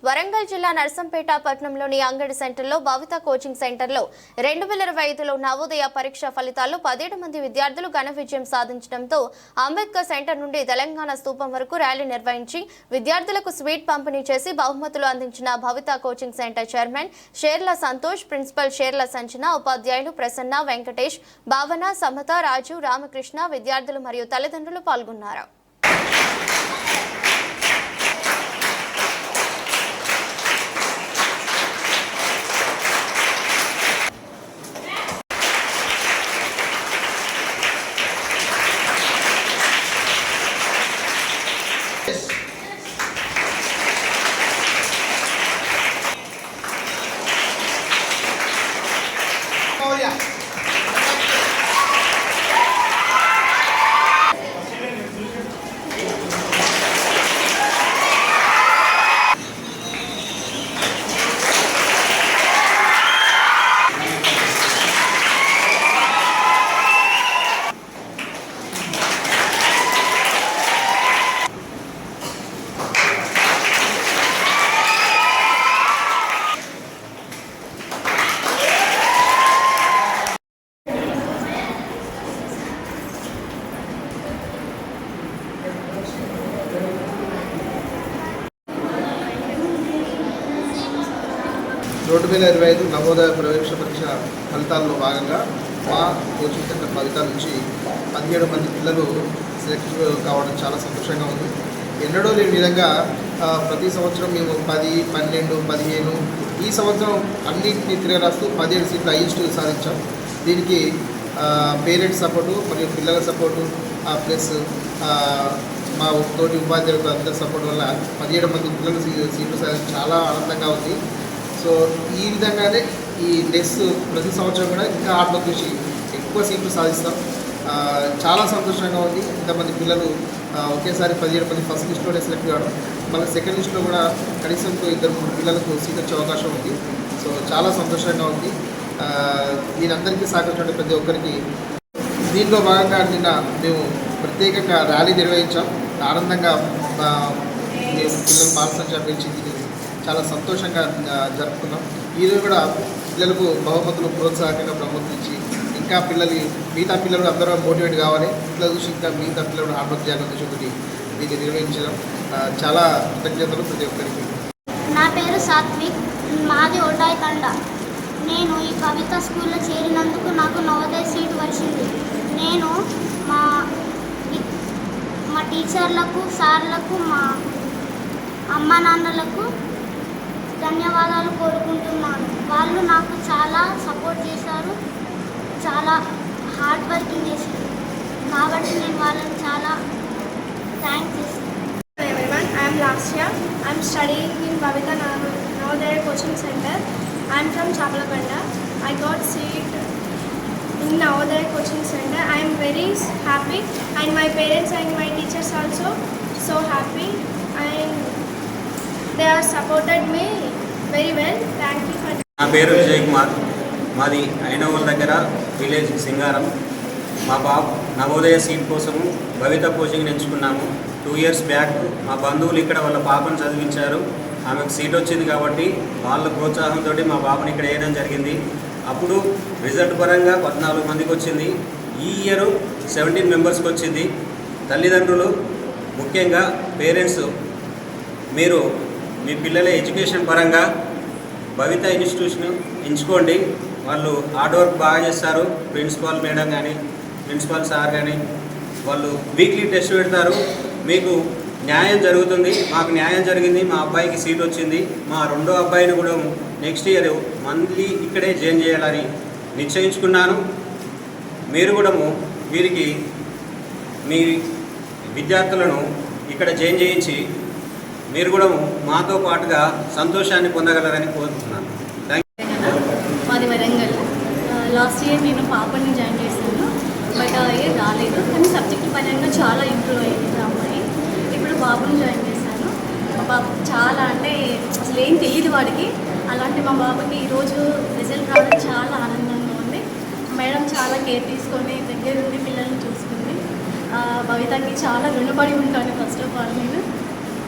వరంగల్ జిల్లా నర్సంపేట పట్టణంలోని అంగడి సెంటర్లో భవిత కోచింగ్ సెంటర్లో 2025లో నవోదయ పరీక్ష ఫలితాల్లో 17 మంది విద్యార్థులు ఘన విజయం సాధించడంతో అంబేద్కర్ సెంటర్ నుండి తెలంగాణ స్తూపం వరకు ర్యాలీ నిర్వహించి విద్యార్థులకు స్వీట్ పంపిణీ చేసి బహుమతులు అందించిన భవిత కోచింగ్ సెంటర్ చైర్మన్ షేర్ల సంతోష్, ప్రిన్సిపల్ షేర్ల సంచన, ఉపాధ్యాయులు ప్రసన్న, వెంకటేష్, భావన, సమత, రాజు, రామకృష్ణ, విద్యార్థులు మరియు తల్లిదండ్రులు పాల్గొన్నారు. రోడ్డు 2025 నవోదయ ప్రవేశ పరీక్ష ఫలితాల్లో భాగంగా మా కోచింగ్ సెంటర్ ఫలితాల నుంచి 17 మంది పిల్లలు సెలెక్ట్ కావడం చాలా సంతోషంగా ఉంది. ఎన్నడూ లేని విధంగా ప్రతి సంవత్సరం మేము 10, 12, 15 ఈ సంవత్సరం అన్నింటినీ తిరగరాస్తూ 17 సీట్లు హైయెస్ట్ సాధించాం. దీనికి పేరెంట్స్ సపోర్టు మరియు పిల్లల సపోర్టు ప్లస్ మా తోటి ఉపాధ్యాయులకు అందరి సపోర్ట్ వల్ల 17 మంది పిల్లలు సీట్లు సాధించి చాలా ఆనందంగా ఉంది. సో ఈ విధంగానే ఈ నెక్స్ట్ ప్రతి సంవత్సరం కూడా ఇంకా హార్డ్లో కృషి ఎక్కువ సీట్లు సాధిస్తాం. చాలా సంతోషంగా ఉంది. ఇంతమంది పిల్లలు ఒకేసారి 17 మంది ఫస్ట్ లిస్ట్లోనే సెలెక్ట్ కావడం, మళ్ళీ సెకండ్ లిస్ట్లో కూడా కనీసం 2-3 పిల్లలకు సీట్ వచ్చే అవకాశం ఉంది. సో చాలా సంతోషంగా ఉంది. దీనందరికీ సహకరించిన ప్రతి ఒక్కరికి. దీంట్లో భాగంగా నిన్న మేము ప్రత్యేకంగా ర్యాలీ నిర్వహించాం. ఆనందంగా మేము పిల్లలు పాల్సంఖ్య పెంచింది చాలా సంతోషంగా జరుపుకున్నాం. ఈరోజు కూడా పిల్లలకు బహుమతులు ప్రోత్సాహకంగా బహుమతులు ఇచ్చి ఇంకా మిగతా పిల్లలు అందరూ మోటివేట్ కావాలి, ఇట్లా చూసి ఇంకా మిగతా పిల్లలు హార్డ్వర్క్ చేయాలని ఉద్దేశంతో దీన్ని నిర్వహించడం చాలా కృతజ్ఞతలు ప్రతి ఒక్కరికి. నా పేరు సాత్విక్, మాది ఓటాయి తండ. నేను ఈ కవిత స్కూల్లో చేరినందుకు నాకు నవోదయ సీటు వచ్చింది. నేను మా టీచర్లకు, సార్లకు, మా అమ్మ నాన్నలకు ధన్యవాదాలు కోరుకుంటున్నాను. వాళ్ళు నాకు చాలా సపోర్ట్ చేశారు, చాలా హార్డ్ వర్కింగ్ చేశారు కాబట్టి నేను వాళ్ళని చాలా థ్యాంక్స్ చేస్తాను. I'm Lasya. I'm studying in Bhavita Navodaya Coaching Center. I'm from Chaplakanda. I got seat in Navodaya Coaching Center. I am very happy and my parents and my teachers also so happy and they are supported me very well. Thank you for. నా పేరు విజయ్ కుమార్. మాది ఐనవోల్ దగ్గర village సింగారం. మా బాబు Navodaya seat కోసము భవిత coaching ఎంచుకున్నాము. 2 years back మా బంధువులు ఇక్కడ వాళ్ళ పాపను చదివించారు. ఆమెకు సీట్ వచ్చింది కాబట్టి వాళ్ళ ప్రోత్సాహంతో మా బాబుని ఇక్కడ వేయడం జరిగింది. అప్పుడు రిజల్ట్ పరంగా 14 మందికి వచ్చింది. ఈ ఇయర్ 17 మెంబర్స్కి వచ్చింది. తల్లిదండ్రులు ముఖ్యంగా పేరెంట్స్, మీరు మీ పిల్లల ఎడ్యుకేషన్ పరంగా భవిత ఇన్స్టిట్యూషన్ ఎంచుకోండి. వాళ్ళు హార్డ్ వర్క్ బాగా చేస్తారు. ప్రిన్సిపాల్ మేడం కానీ ప్రిన్సిపాల్ సార్ కానీ వాళ్ళు వీక్లీ టెస్ట్ పెడతారు. మీకు న్యాయం జరుగుతుంది. మాకు న్యాయం జరిగింది. మా అబ్బాయికి సీట్ వచ్చింది. మా రెండో అబ్బాయిని కూడా నెక్స్ట్ ఇయర్ మంత్లీ ఇక్కడే జాయిన్ చేయాలని నిశ్చయించుకున్నాను. మీరు కూడా వీరికి మీ విద్యార్థులను ఇక్కడ జాయిన్ చేయించి మీరు కూడా మాతో పాటుగా సంతోషాన్ని పొందగలరని కోరుతున్నాను. మాది వరంగల్. లాస్ట్ ఇయర్ నేను పాపని జాయిన్ చేశాను, బట్ ఇయర్ రాలేదు. కానీ సబ్జెక్ట్ పరంగా చాలా ఇంప్రూవ్ అయ్యింది నా అమ్మాయి. ఇప్పుడు బాబుని జాయిన్ చేశాను. మా బాబు చాలా అంటే అసలు ఏం తెలియదు వాడికి. అలాంటి మా బాబుకి ఈరోజు రిజల్ట్ రావడం చాలా ఆనందంగా ఉంది. మేడం చాలా కేర్ తీసుకొని దగ్గరుండి పిల్లల్ని చూసుకుంది. భవితకి చాలా రుణపడి ఉంటాను ఫస్ట్ ఆఫ్ ఆల్.